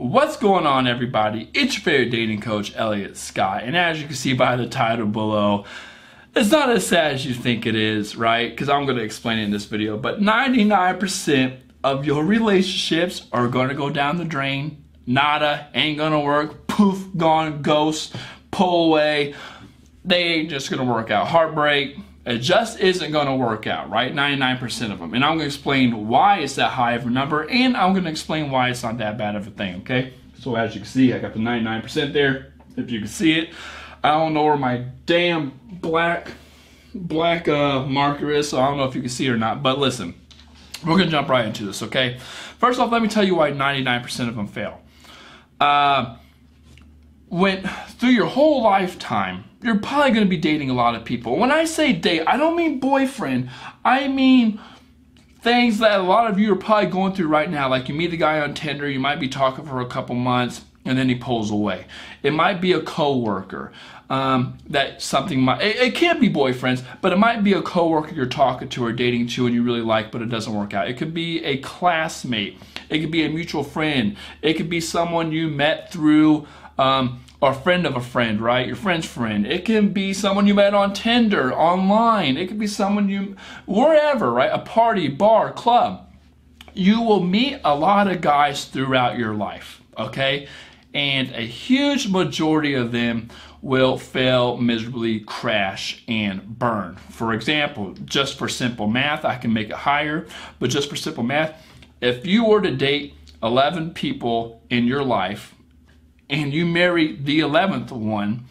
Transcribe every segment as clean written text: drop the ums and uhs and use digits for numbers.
What's going on, everybody? It's your favorite dating coach, Elliot Scott, and as you can see by the title below, it's not as sad as you think it is, right? Because I'm going to explain it in this video, but 99% of your relationships are going to go down the drain. Nada, ain't going to work, poof, gone, ghost, pull away. They ain't just going to work out. Heartbreak. It just isn't going to work out, right? 99% of them. And I'm going to explain why it's that high of a number, and I'm going to explain why it's not that bad of a thing, okay? So as you can see, I got the 99% there, if you can see it. I don't know where my damn black marker is, so I don't know if you can see it or not. But listen, we're going to jump right into this, okay? First off, let me tell you why 99% of them fail. Through your whole lifetime, you're probably going to be dating a lot of people. When I say date, I don't mean boyfriend. I mean things that a lot of you are probably going through right now. Like you meet a guy on Tinder, you might be talking for a couple months, and then he pulls away. It might be a coworker. It can't be boyfriends, but it might be a coworker you're talking to or dating to and you really like, but it doesn't work out. It could be a classmate. It could be a mutual friend. It could be someone you met through or a friend of a friend, right? Your friend's friend. It can be someone you met on Tinder, online. It could be someone wherever, right? A party, bar, club. You will meet a lot of guys throughout your life, okay? And a huge majority of them will fail miserably, crash, and burn. For example, just for simple math, I can make it higher, but just for simple math, if you were to date 11 people in your life, and you marry the 11th one,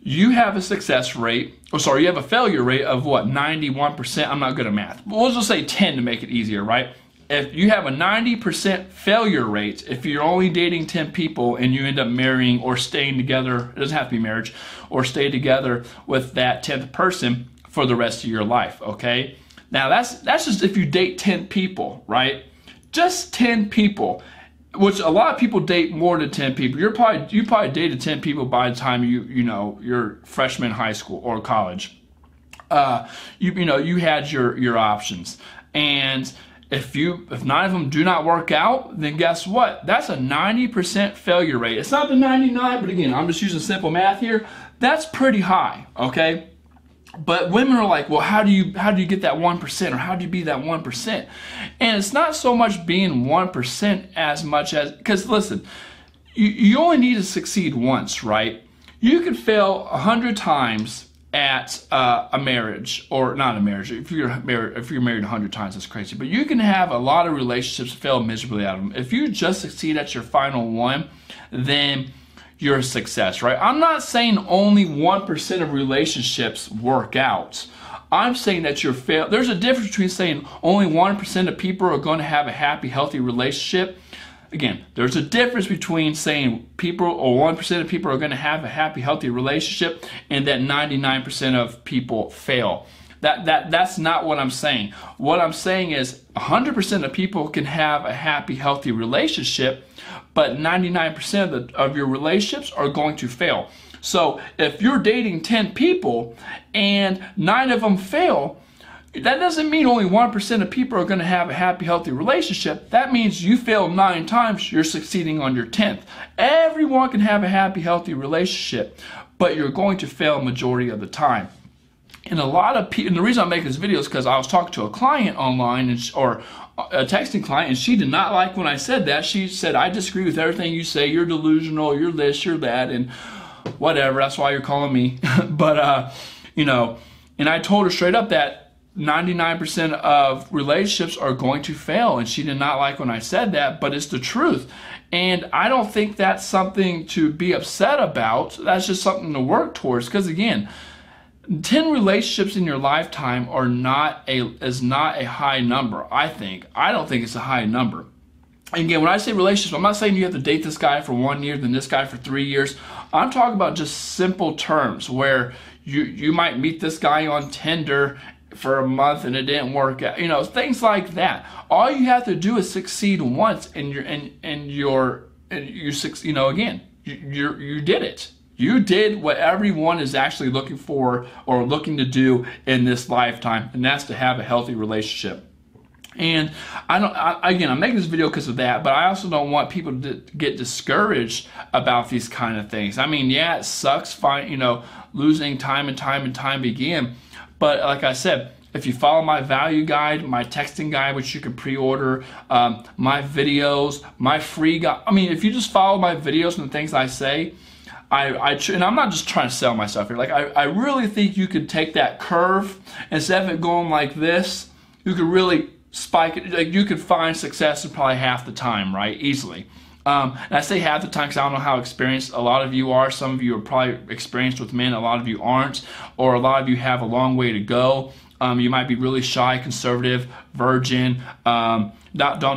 you have a you have a failure rate of what, 91%? I'm not good at math, but we'll just say 10 to make it easier, right? If you have a 90% failure rate, if you're only dating 10 people and you end up marrying or staying together, it doesn't have to be marriage, or stay together with that 10th person for the rest of your life, okay? Now that's just if you date 10 people, right? Just 10 people. Which a lot of people date more than 10 people. You probably dated 10 people by the time you're freshman in high school or college. You had your options, and if 9 of them do not work out, then guess what? That's a 90% failure rate. It's not the 99, but again, I'm just using simple math here. That's pretty high, okay? But women are like, well, how do you get that 1%, or how do you be that 1%? And it's not so much being 1% as much as, because listen, you only need to succeed once, right? You could fail 100 times at a marriage, or not a marriage. If you're married 100 times, that's crazy. But you can have a lot of relationships fail miserably out of them. If you just succeed at your final one, then you're a success, right? I'm not saying only 1% of relationships work out. I'm saying that there's a difference between saying only 1% of people are going to have a happy, healthy relationship. Again, there's a difference between saying 1% of people are going to have a happy, healthy relationship, and that 99% of people fail. That's not what I'm saying. What I'm saying is 100% of people can have a happy, healthy relationship, but 99% of your relationships are going to fail. So if you're dating 10 people and 9 of them fail, that doesn't mean only 1% of people are going to have a happy, healthy relationship. That means you failed 9 times, you're succeeding on your 10th. Everyone can have a happy, healthy relationship, but you're going to fail a majority of the time. And a lot of people, and the reason I'm making this video is because I was talking to a client online, or a texting client, and she did not like when I said that. She said, I disagree with everything you say. You're delusional, you're this, you're that, and whatever. That's why you're calling me. But, and I told her straight up that 99% of relationships are going to fail. And she did not like when I said that, but it's the truth. And I don't think that's something to be upset about. That's just something to work towards. Because again, 10 relationships in your lifetime is not a high number, I think. I don't think it's a high number. Again, when I say relationships, I'm not saying you have to date this guy for 1 year, then this guy for 3 years. I'm talking about just simple terms where you might meet this guy on Tinder for a month and it didn't work out. Things like that. All you have to do is succeed once, and you did it. You did what everyone is actually looking for or looking to do in this lifetime, and that's to have a healthy relationship. And again, I'm making this video because of that, but I also don't want people to get discouraged about these kind of things. I mean, yeah, it sucks, losing time and time again. But like I said, if you follow my value guide, my texting guide, which you can pre-order, my videos, my free guide. I mean, if you just follow my videos and the things I say, and I'm not just trying to sell myself here. Like, I really think you could take that curve, instead of it going like this, you could really spike it. Like, you could find success in probably half the time, right? Easily. And I say half the time because I don't know how experienced a lot of you are. Some of you are probably experienced with men, a lot of you aren't, or a lot of you have a long way to go. You might be really shy, conservative, virgin, don't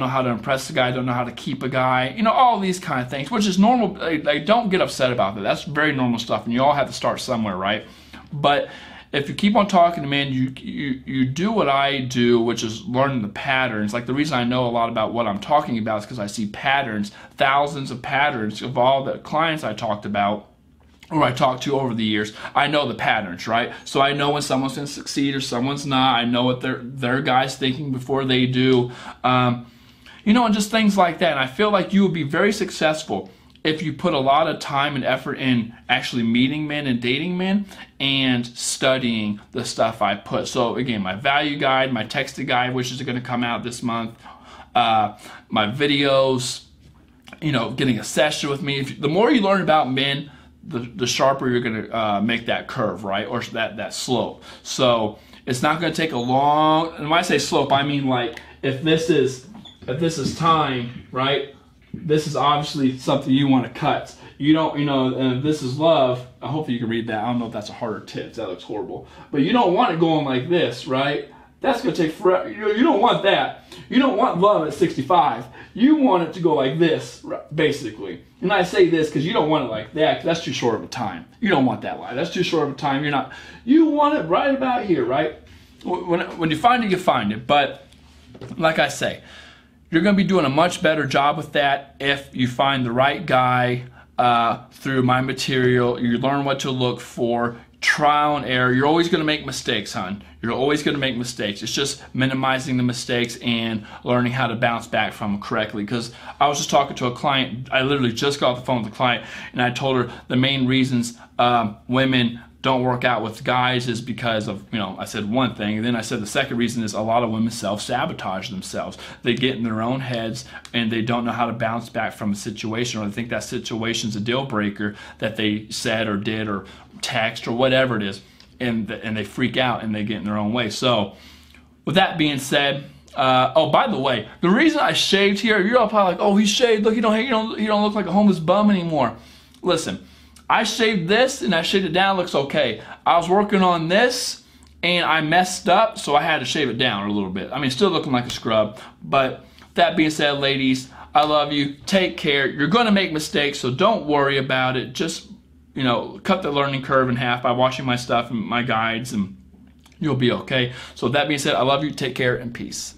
know how to impress a guy, don't know how to keep a guy, all these kind of things, which is normal. Like, don't get upset about that. That's very normal stuff, and you all have to start somewhere, right? But if you keep on talking to men, you do what I do, which is learning the patterns. Like, the reason I know a lot about what I'm talking about is because I see patterns, thousands of patterns of all the clients I talked about, or I talked to over the years. I know the patterns, right? So I know when someone's going to succeed or someone's not. I know what their guy's thinking before they do, and just things like that. And I feel like you will be very successful if you put a lot of time and effort in actually meeting men and dating men and studying the stuff I put. So again, my value guide, my texted guide, which is going to come out this month, my videos, getting a session with me. The more you learn about men, the sharper you're going to make that curve, right? Or that slope. So it's not going to take a long, and when I say slope, I mean, like, if this is time, right? This is obviously something you want to cut. You don't, and if this is love, hopefully you can read that. I don't know if that's a harder tip. That looks horrible. But you don't want it going like this, right? That's going to take forever. You don't want that. You don't want love at 65. You want it to go like this, basically. And I say this because you don't want it like that, because that's too short of a time. You don't want that line. That's too short of a time. You want it right about here, right? When you find it, you find it. But like I say, you're going to be doing a much better job with that if you find the right guy through my material. You learn what to look for, trial and error. You're always going to make mistakes, hon. You're always going to make mistakes. It's just minimizing the mistakes and learning how to bounce back from them correctly. Because I was just talking to a client. I literally just got off the phone with a client, and I told her the main reasons women don't work out with guys is because of, I said one thing, and then I said the second reason is a lot of women self-sabotage themselves. They get in their own heads and they don't know how to bounce back from a situation, or they think that situation's a deal breaker that they said or did or text or whatever it is, and they freak out and they get in their own way. So with that being said, oh, by the way, the reason I shaved here, you're all probably like, oh, he shaved, look, you don't look like a homeless bum anymore. Listen, I shaved this and I shaved it down, it looks okay. I was working on this and I messed up, so I had to shave it down a little bit. I mean, still looking like a scrub. But that being said, ladies, I love you. Take care. You're going to make mistakes, so don't worry about it. Just, cut the learning curve in half by watching my stuff and my guides, and you'll be okay. So that being said, I love you. Take care and peace.